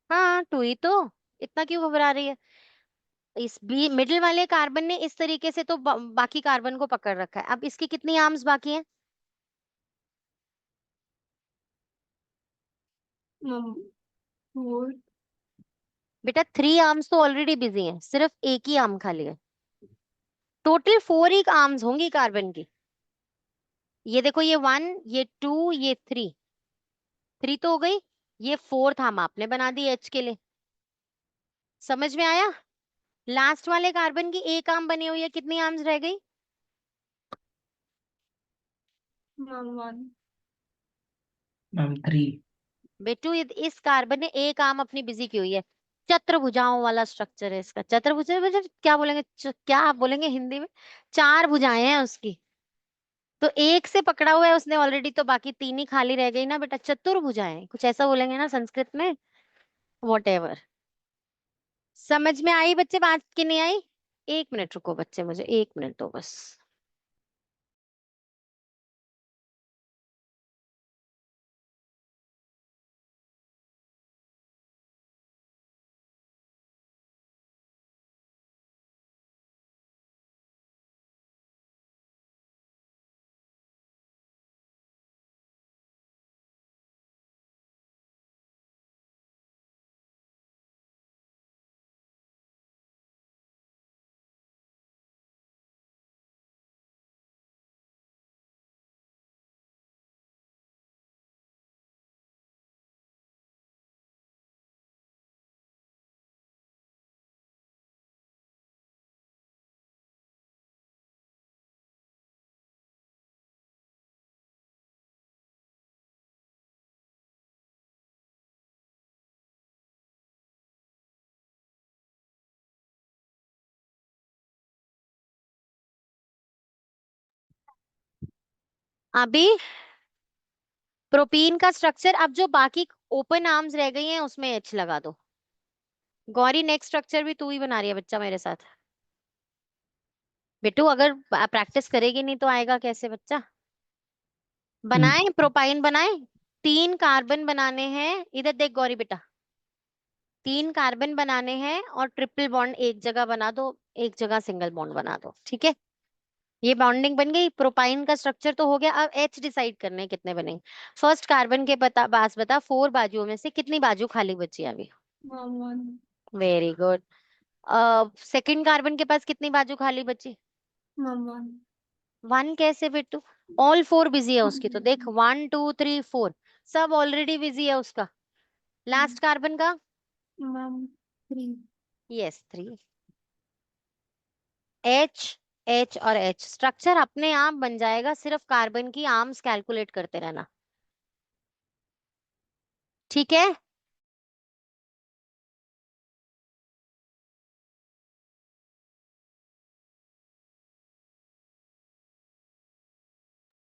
हाँ 2 ही तो, इतना क्यों घबरा रही है? इस बी मिडिल वाले कार्बन ने इस तरीके से तो बाकी कार्बन को पकड़ रखा है। अब इसकी कितनी आर्म्स बाकी हैं? मैम 4. बेटा 3 आर्म्स तो ऑलरेडी बिजी हैं, सिर्फ एक ही आर्म खाली है। टोटल 4 ही आर्म्स होंगी कार्बन की। ये देखो, ये 1, ये 2, ये 3, 3 तो हो गई। ये 4th आर्म आपने बना दी एच के लिए। समझ में आया? लास्ट वाले कार्बन की एक आर्म बनी हुई है, कितनी आर्म्स रह गई? मैम 1. मैम 3। बेटू इस कार्बन ने एक आर्म अपनी बिजी की हुई है। चतुर्भुजाओं वाला स्ट्रक्चर है इसका। चतुर्भुज मतलब क्या बोलेंगे, क्या आप बोलेंगे हिंदी में? 4 भुजाएं हैं उसकी, तो एक से पकड़ा हुआ है उसने ऑलरेडी, तो बाकी 3 ही खाली रह गई ना बेटा। चतुर्भुजाएं कुछ ऐसा बोलेंगे ना संस्कृत में, वॉट एवर। समझ में आई बच्चे बात की नहीं आई? 1 मिनट रुको बच्चे, मुझे 1 मिनट दो बस। अभी प्रोपीन का स्ट्रक्चर, अब जो बाकी ओपन आर्म्स रह गई हैं उसमें एच लगा दो। गौरी नेक्स्ट स्ट्रक्चर भी तू ही बना रही है बच्चा मेरे साथ। बेटू अगर प्रैक्टिस करेगी नहीं तो आएगा कैसे बच्चा। बनाए प्रोपाइन बनाए। 3 कार्बन बनाने हैं, इधर देख गौरी बेटा। 3 कार्बन बनाने हैं और ट्रिपल बॉन्ड एक जगह बना दो, एक जगह सिंगल बॉन्ड बना दो, ठीक है। ये बॉन्डिंग बन गई, प्रोपाइन का स्ट्रक्चर तो हो गया। अब एच डिसाइड करने हैं कितने बनेंगे। फर्स्ट कार्बन के पास बता 4 बाजुओं में से कितनी बाजू खाली बची है अभी। Ma'am 1 very good. Second carbon के पास कितनी बाजू खाली बची। मैम 1 1 कैसे बेटू, ऑल 4 बिजी है उसकी, तो देख 1 2 3 4 सब ऑलरेडी बिजी है उसका। लास्ट कार्बन का मैम 3 यस 3। एच एच और एच स्ट्रक्चर अपने आप बन जाएगा, सिर्फ कार्बन की आर्म्स कैलकुलेट करते रहना, ठीक है।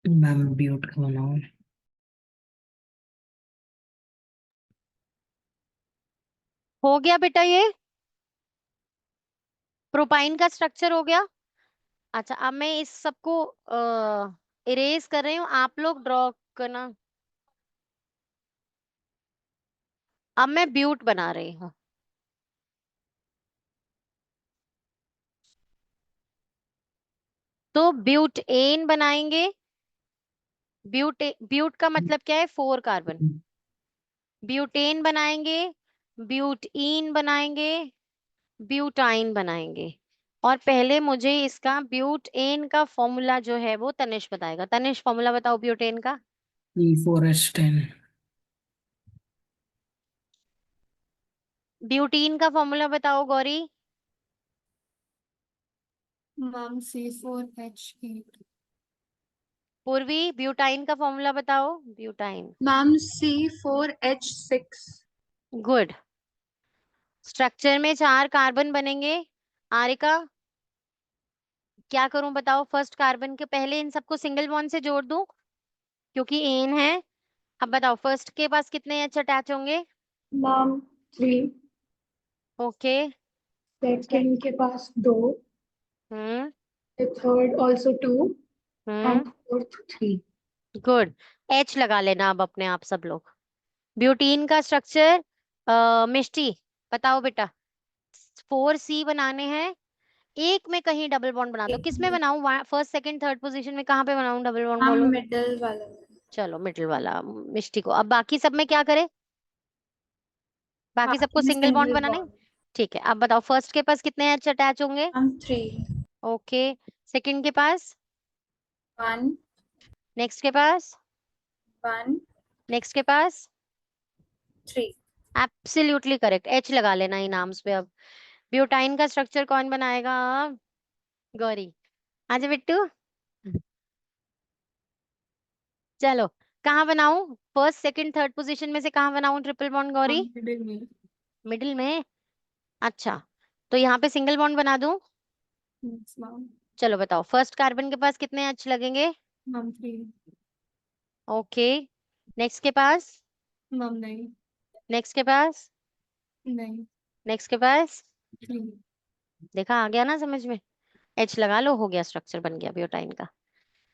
मैम ब्यूट का बनाओ। हो गया बेटा, ये प्रोपाइन का स्ट्रक्चर हो गया। अच्छा अब मैं इस सबको इरेज कर रही हूँ, आप लोग ड्रॉ करना। अब मैं ब्यूट बना रही हूँ। तो ब्यूटेन बनाएंगे। ब्यूट का मतलब क्या है, 4 कार्बन। ब्यूटेन बनाएंगे, ब्यूटीन बनाएंगे, ब्यूटाइन बनाएंगे। और पहले मुझे इसका ब्यूटेन का फॉर्मूला जो है वो तनिष बताएगा। तनिष फॉर्मूला बताओ ब्यूटेन का। C4H10। ब्यूटीन का फॉर्मूला बताओ गौरी। मैम C4H8 पूर्वी ब्यूटाइन का फॉर्मूला बताओ। Butyne. Ma'am C4H6 good. Structure में 4 कार्बन बनेंगे। आरिका क्या करूं बताओ, फर्स्ट कार्बन के पहले इन सबको सिंगल बॉन्ड से जोड़ दूं क्योंकि एन है। अब बताओ फर्स्ट के पास कितने एच अटैच होंगे। Ma'am 3 okay. सेकंड के पास 2 hmm third also 2 hmm and fourth 3 good. H लगा लेना अब अपने आप सब लोग। ब्यूटीन का स्ट्रक्चर मिष्टी बताओ बेटा। 4C बनाने हैं, एक में कहीं डबल बॉन्ड बना दो। किस में बनाऊं, फर्स्ट सेकंड थर्ड पोजीशन में कहाँ पे बनाऊं डबल बॉन्ड मैम बोलो। मिडल वाला चलो मिडिल वाला मिष्टी को। अब बाकी सब में क्या करें, बाकी सबको बाकी में सिंगल बॉन्ड सिंगल बनाने। बॉन्ड ठीक है अब बताओ फर्स्ट के पास कितने एच अटैच होंगे। Ma'am 3 okay. सेकंड के पास, 1 नेक्स्ट के पास, 1 नेक्स्ट के पास। 3 एब्सोल्युटली करेक्ट, एच लगा लेना इन नाम्स पे। अब ब्यूटाइन का स्ट्रक्चर कौन बनाएगा। गौरी आजा बिट्टू। चलो कहाँ बनाऊं, फर्स्ट सेकंड थर्ड पोजीशन में से कहाँ बनाऊं triple bond Gauri. Ma'am middle में मिडिल में। अच्छा तो यहाँ पे सिंगल बॉन्ड बना दूं। यस मैम चलो बताओ फर्स्ट कार्बन के पास कितने एच लगेंगे। Ma'am 3 okay. नेक्स्ट के पास, मैम नहीं नेक्स्ट के पास, नहीं नेक्स्ट के पास। 3 देखा आ गया ना समझ में। एच लगा लो, हो गया स्ट्रक्चर बन गया ब्यूटाइन का।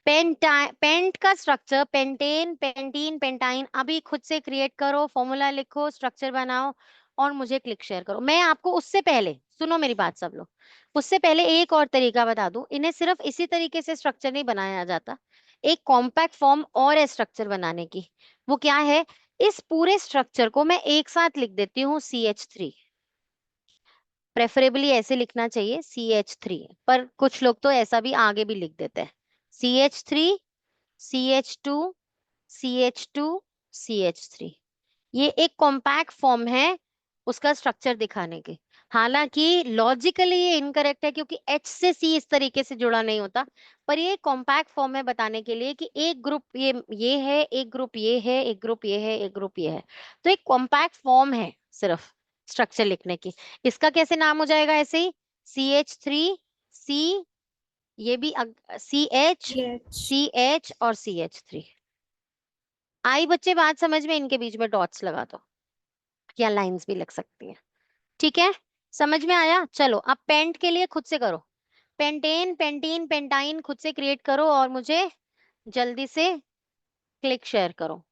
पेंट का स्ट्रक्चर पेंटेन पेंटीन पेंटाइन अभी खुद से क्रिएट करो, फॉर्मूला लिखो, स्ट्रक्चर बनाओ और मुझे क्लिक शेयर करो। मैं आपको उससे पहले, सुनो मेरी बात सब लोग, उससे पहले एक और तरीका बता दूं। इन्हें सिर्फ इसी तरीके से स्ट्रक्चर नहीं बनाया जाता, एक कॉम्पैक्ट फॉर्म और है स्ट्रक्चर बनाने की। वो क्या है, इस पूरे स्ट्रक्चर को मैं एक साथ लिख देती हूँ CH3। प्रेफरेबली ऐसे लिखना चाहिए CH3, पर कुछ लोग तो ऐसा भी आगे भी लिख देते हैं। CH3 CH2 CH2 CH3। ये एक कॉम्पैक्ट फॉर्म है उसका स्ट्रक्चर दिखाने के। हालांकि लॉजिकली ये इनकरेक्ट है क्योंकि H से C इस तरीके से जुड़ा नहीं होता, पर ये कॉम्पैक्ट फॉर्म है बताने के लिए कि एक ग्रुप ये है, एक ग्रुप ये है, एक ग्रुप ये है, एक ग्रुप ये है। तो एक कॉम्पैक्ट फॉर्म है सिर्फ स्ट्रक्चर लिखने की। इसका कैसे नाम हो जाएगा ऐसे ही CH3 C ये भी CH CH। CH और CH3। आई बच्चे बात समझ में? इनके बीच में डॉट्स लगा दो या लाइंस भी लग सकती है। ठीक है, समझ में आया? चलो अब पेंट के लिए खुद से करो। पेंटेन, पेंटीन, पेंटाइन खुद से क्रिएट करो और मुझे जल्दी से क्लिक शेयर करो।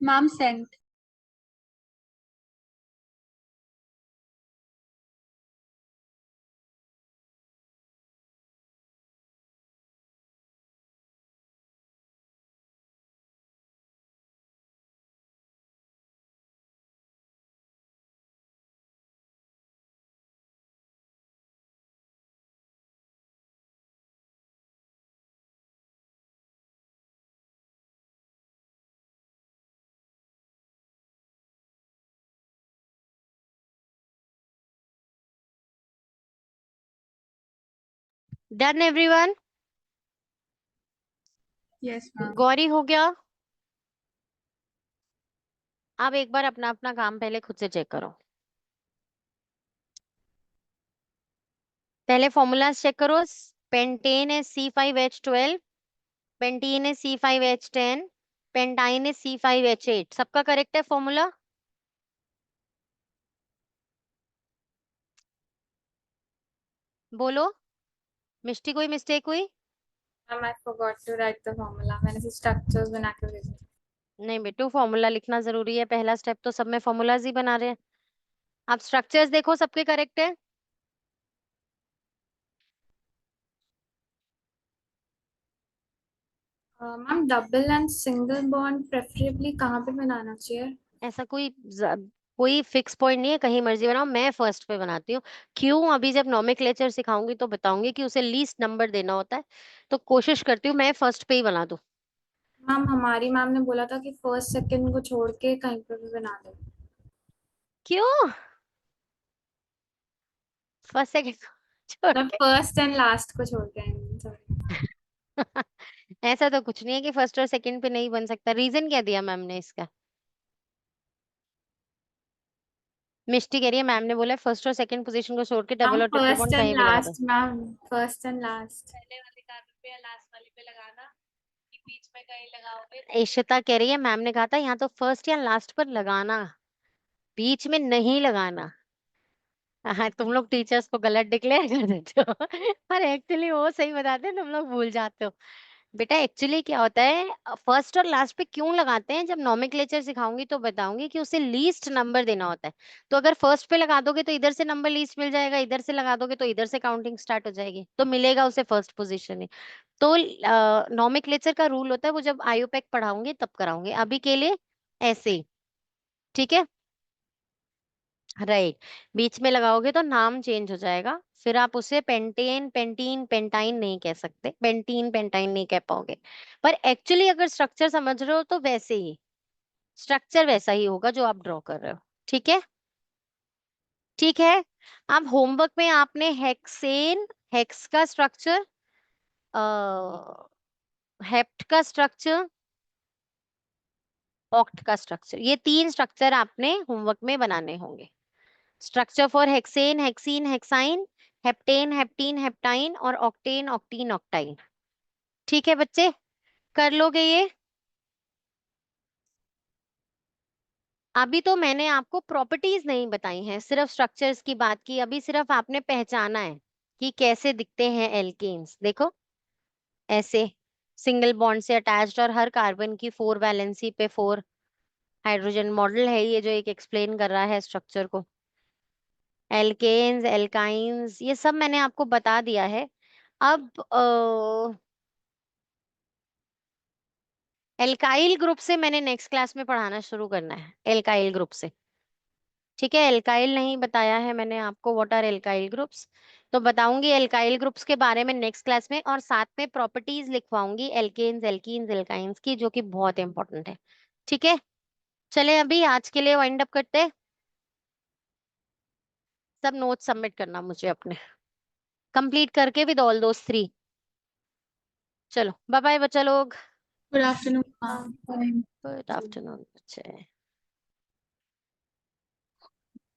Ma'am sent. Done everyone? Yes ma'am. Gauri हो गया? अब एक बार अपना अपना काम पहले खुद से चेक करो। पहले फॉर्मूलाज चेक करो। पेंटेन है C5H12, पेंटीन है C5H10, पेंटाइन है C5H8। सबका करेक्ट है फॉर्मूला? बोलो, मिष्टी कोई मिस्टेक हुई? Ma'am I forgot to write the formula, मैंने सिर्फ स्ट्रक्चर्स बना के भेजे। नहीं बेटू, फॉर्मूला लिखना जरूरी है। पहला स्टेप तो सब में फॉर्मूलाज ही बना रहे हैं। आप स्ट्रक्चर्स देखो, सबके करेक्ट है? Ma'am double and single bond preferably कहाँ पे बनाना चाहिए? ऐसा कोई फिक्स पॉइंट नहीं है, कहीं मर्जी बनाओ। मैं फर्स्ट पे बनाती हूँ। क्यों? अभी जब नॉमेनक्लेचर सिखाऊंगी तो बताऊंगी कि उसे लीस्ट नंबर देना होता है, तो कोशिश करती हूँ मैं फर्स्ट पे ही बना दूं। मैम हमारी मैम ने बोला था कि फर्स्ट सेकंड को छोड़ के कहीं पे भी बना दो। क्यों फर्स्ट सेकंड छोड़ मतलब के? फर्स्ट एंड लास्ट को छोड़ के, सॉरी। ऐसा तो कुछ नहीं है कि फर्स्ट और सेकंड पे नहीं बन सकता। रीजन क्या दिया मैम ने इसका? मिष्टी कह रही है मैम ने बोला फर्स्ट और सेकंड पोजीशन को छोड़ के मैम डबल और ट्रिपल फर्स्ट बॉन्ड एंड कहीं भी लगा दो। Last, ma'am first and last. पहले वाले कार्बन पे या लास्ट वाले पे लगाना, कि बीच में कहीं लगाओगे। इशिता कह रही है मैम ने कहा था यहाँ तो फर्स्ट या लास्ट पर लगाना, बीच में नहीं लगाना। हाँ, तुम लोग टीचर्स को गलत डिक्लेयर कर देते हो पर एक्चुअली वो सही बताते हैं, तुम लोग भूल जाते हो। बेटा एक्चुअली क्या होता है, फर्स्ट और लास्ट पे क्यों लगाते हैं, जब नॉमेनक्लेचर सिखाऊंगी तो बताऊंगी कि उसे लीस्ट नंबर देना होता है। तो अगर फर्स्ट पे लगा दोगे तो इधर से नंबर लीस्ट मिल जाएगा, इधर से लगा दोगे तो इधर से काउंटिंग स्टार्ट हो जाएगी, तो मिलेगा उसे फर्स्ट पोजीशन ही। तो नॉमेनक्लेचर का रूल होता है, वो जब आयुपेक पढ़ाऊंगी तब कराऊंगी, अभी के लिए ऐसे ही। ठीक है, राइट। बीच में लगाओगे तो नाम चेंज हो जाएगा, फिर आप उसे पेंटेन, पेंटीन, पेंटाइन नहीं कह सकते, पेंटीन पेंटाइन नहीं कह पाओगे। पर एक्चुअली अगर स्ट्रक्चर समझ रहे हो तो वैसे ही स्ट्रक्चर वैसा ही होगा जो आप ड्रॉ कर रहे हो। ठीक है, ठीक है। अब होमवर्क में आपने हेक्सेन, हेक्स का स्ट्रक्चर, हेप्ट का स्ट्रक्चर, ऑक्ट का स्ट्रक्चर, ये 3 स्ट्रक्चर आपने होमवर्क में बनाने होंगे। Structure for hexane, hexene, hexyne, heptane, heptene, heptyne और ऑक्टेन, ऑक्टीन, ऑक्टाइन। ठीक है बच्चे, कर लोगे ये? अभी तो मैंने आपको प्रॉपर्टीज नहीं बताई हैं, सिर्फ स्ट्रक्चर्स की बात की। अभी सिर्फ आपने पहचाना है कि कैसे दिखते हैं एल्केन्स। देखो ऐसे सिंगल बॉन्ड से अटैच्ड और हर कार्बन की 4 वैलेंसी पे 4 हाइड्रोजन मॉडल है ये, जो एक एक्सप्लेन कर रहा है स्ट्रक्चर को। एल्केन्स, एल्काइंस, ये सब मैंने आपको बता दिया है। अब एल्काइल ग्रुप से मैंने नेक्स्ट क्लास में पढ़ाना शुरू करना है, एल्काइल ग्रुप से। ठीक है, एल्काइल नहीं बताया है मैंने आपको, व्हाट आर एल्काइल ग्रुप्स, तो बताऊंगी एल्काइल ग्रुप्स के बारे में नेक्स्ट क्लास में, और साथ में प्रॉपर्टीज लिखवाऊंगी एल्केन्स, एल्कीन्स, एल्काइंस की, जो कि बहुत इंपॉर्टेंट है। ठीक है, चले अभी आज के लिए वाइंड अप करते हैं। सब नोट्स सबमिट करना मुझे अपने, कंप्लीट करके विद ऑल दोस 3। चलो बाय बाय बच्चा लोग, good afternoon ma'am. Good afternoon बच्चे।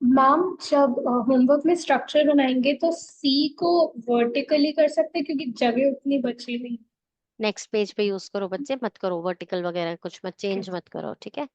मैम जब होमवर्क में स्ट्रक्चर बनाएंगे तो सी को वर्टिकली कर सकते हैं क्योंकि जगह उतनी बची नहीं। नेक्स्ट पेज पे यूज करो बच्चे, मत करो वर्टिकल वगैरह कुछ मत चेंज मत करो, ठीक है।